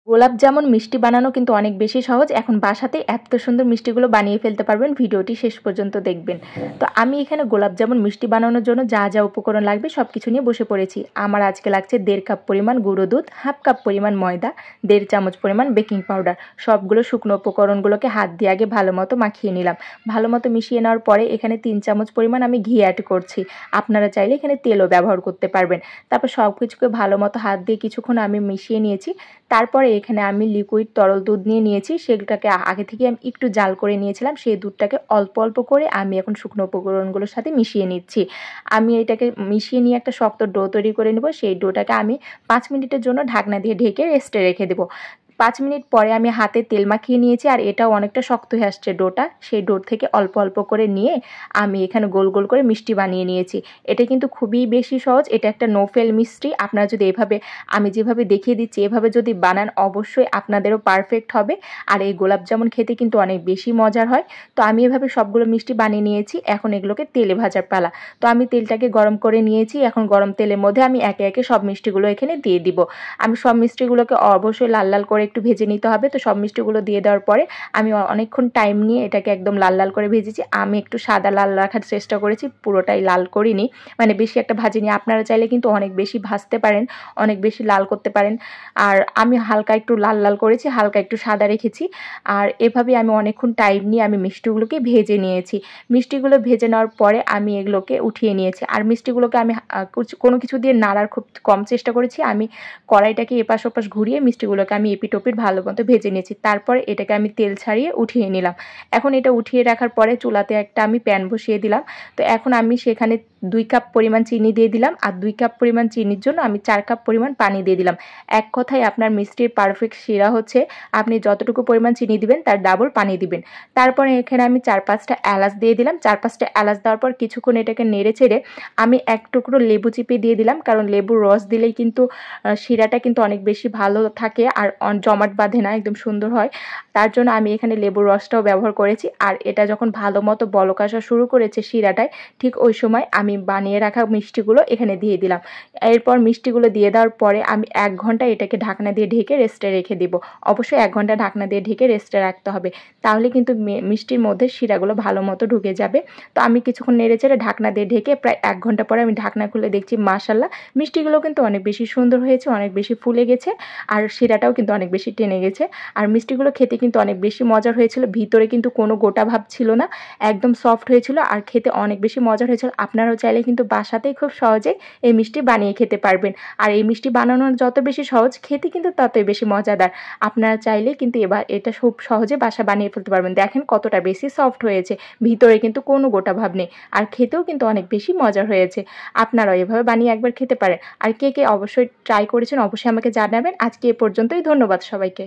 গোলাপ জামুন মিষ্টি বানানো কিন্তু অনেক বেশি সহজ। এখন বাসাতেই এত সুন্দর মিষ্টিগুলো বানিয়ে ফেলতে পারবেন। ভিডিওটি শেষ পর্যন্ত দেখবেন। তো আমি এখানে গোলাপ জামুন মিষ্টি বানানোর জন্য যা যা উপকরণ লাগবে সব কিছু নিয়ে বসে পড়েছি। আমার আজকে লাগছে 1.5 কাপ পরিমাণ গুঁড়ো দুধ, 1/2 কাপ পরিমাণ ময়দা, 1.5 চামচ পরিমাণ বেকিং পাউডার। সবগুলো শুকনো উপকরণগুলোকে হাত দিয়ে আগে ভালো মতো মাখিয়ে নিলাম। ভালো মতো মিশিয়ে নেওয়ার পরে এখানে 3 চামচ পরিমাণ আমি ঘি অ্যাড করছি। আপনারা চাইলে এখানে তেলও ব্যবহার করতে পারবেন। তারপর সব কিছুকে ভালো মতো হাত দিয়ে কিছুক্ষণ আমি মিশিয়ে নিয়েছি। তারপরে এখানে আমি লিকুইড তরল দুধ নিয়েছি। সেটাকে আগে থেকে আমি একটু জাল করে নিয়েছিলাম। সেই দুধটাকে অল্প অল্প করে আমি এখন শুকনো উপকরণগুলোর সাথে মিশিয়ে নিচ্ছি। আমি এটাকে মিশিয়ে নিয়ে একটা শক্ত ডো তৈরি করে নেব। সেই ডোটাকে আমি 5 মিনিটের জন্য ঢাকনা দিয়ে ঢেকে রেস্টে রেখে দেবো। 5 মিনিট পরে আমি হাতে তেল মাখিয়ে নিয়েছি, আর এটাও অনেকটা শক্ত হয়ে আসছে ডোটা। সেই ডো থেকে অল্প অল্প করে নিয়ে আমি এখানে গোল গোল করে মিষ্টি বানিয়ে নিয়েছি। এটা কিন্তু খুবই বেশি সহজ। এটা একটা নো ফেল মিষ্টি। আপনারা যদি এভাবে আমি যেভাবে দেখিয়ে দিচ্ছি এভাবে যদি বানান, অবশ্যই আপনাদেরও পারফেক্ট হবে। আর এই গোলাপ জামুন খেতে কিন্তু অনেক বেশি মজার হয়। তো আমি এভাবে সবগুলো মিষ্টি বানিয়ে নিয়েছি। এখন এগুলোকে তেলে ভাজার পালা। তো আমি তেলটাকে গরম করে নিয়েছি। এখন গরম তেলের মধ্যে আমি একে একে সব মিষ্টিগুলো এখানে দিয়ে দিব। আমি সব মিষ্টিগুলোকে অবশ্যই লাল লাল করে একটু ভেজে নিতে হবে। তো সব মিষ্টিগুলো দিয়ে দেওয়ার পরে আমি অনেকক্ষণ টাইম নিয়ে এটাকে একদম লাল লাল করে ভেজেছি। আমি একটু সাদা লাল রাখার চেষ্টা করেছি, পুরোটাই লাল করিনি, মানে বেশি একটা ভাজিনি। আপনারা চাইলে কিন্তু অনেক বেশি ভাজতে পারেন, অনেক বেশি লাল করতে পারেন। আর আমি হালকা একটু লাল লাল করেছি, হালকা একটু সাদা রেখেছি। আর এভাবে আমি অনেকক্ষণ টাইম নিয়ে আমি মিষ্টিগুলোকে ভেজে নিয়েছি। মিষ্টিগুলো ভেজে নেওয়ার পরে আমি এগুলোকে উঠিয়ে নিয়েছি। আর মিষ্টিগুলোকে আমি কোনো কিছু দিয়ে নাড়ার খুব কম চেষ্টা করেছি। আমি কড়াইটাকে এপাশ ওপাশ ঘুরিয়ে মিষ্টিগুলোকে আমি এপিট ওপিট ভালো মতো ভেজে নিয়েছি। তারপরে এটাকে আমি তেল ছাড়িয়ে উঠিয়ে নিলাম। এখন এটা উঠিয়ে রাখার পরে চুলাতে একটা আমি প্যান বসিয়ে দিলাম। তো এখন আমি সেখানে 2 কাপ পরিমাণ চিনি দিয়ে দিলাম। আর 2 কাপ পরিমাণ চিনির জন্য আমি 4 কাপ পরিমাণ পানি দিয়ে দিলাম। এক কথায় আপনার মিষ্টির পারফেক্ট শিরা হচ্ছে আপনি যতটুকু পরিমাণ চিনি দিবেন তার ডাবল পানি দিবেন। তারপরে এখানে আমি 4-5টা এলাচ দিয়ে দিলাম। 4-5টা এলাচ দেওয়ার পর কিছুক্ষণ এটাকে নেড়ে চেড়ে আমি এক টুকরো লেবু চিপে দিয়ে দিলাম। কারণ লেবুর রস দিলেই কিন্তু শিরাটা কিন্তু অনেক বেশি ভালো থাকে আর জমাট বাঁধে না, একদম সুন্দর হয়। তার জন্য আমি এখানে লেবুর রসটাও ব্যবহার করেছি। আর এটা যখন ভালো মতো বলক আসা শুরু করেছে শিরাটায়, ঠিক ওই সময় আমি বানিয়ে রাখা মিষ্টিগুলো এখানে দিয়ে দিলাম। এরপর মিষ্টিগুলো দিয়ে দেওয়ার পরে আমি 1 ঘন্টা এটাকে ঢাকনা দিয়ে ঢেকে রেস্টে রেখে দেব। অবশ্যই 1 ঘন্টা ঢাকনা দিয়ে ঢেকে রেস্টে রাখতে হবে, তাহলে কিন্তু মিষ্টির মধ্যে শিরাগুলো ভালো মতো ঢুকে যাবে। তো আমি কিছুক্ষণ নেড়ে চেড়ে ঢাকনা দিয়ে ঢেকে প্রায় 1 ঘন্টা পরে আমি ঢাকনা খুলে দেখছি, মাশাআল্লাহ মিষ্টিগুলো কিন্তু অনেক বেশি সুন্দর হয়েছে, অনেক বেশি ফুলে গেছে। আর শিরাটাও কিন্তু অনেক বেশি টেনে গেছে। আর মিষ্টিগুলো খেতে কিন্তু অনেক বেশি মজার হয়েছিল। ভিতরে কিন্তু কোনো গোটা ভাব ছিল না, একদম সফট হয়েছিল আর খেতে অনেক বেশি মজার হয়েছিল। আপনারাও চাইলে কিন্তু বাসাতেই খুব সহজে এই মিষ্টি বানিয়ে খেতে পারবেন। আর এই মিষ্টি বানানোর যত বেশি সহজ, খেতে কিন্তু ততই বেশি মজাদার। আপনারা চাইলে কিন্তু এবার এটা খুব সহজে বাসা বানিয়ে ফেলতে পারবেন। দেখেন কতটা বেশি সফট হয়েছে, ভিতরে কিন্তু কোনো গোটা ভাব নেই। আর খেতেও কিন্তু অনেক বেশি মজার হয়েছে। আপনারাও এভাবে বানিয়ে একবার খেতে পারেন। আর কে কে অবশ্যই ট্রাই করেছেন অবশ্যই আমাকে জানাবেন। আজকে এ পর্যন্তই। ধন্যবাদ সবাইকে।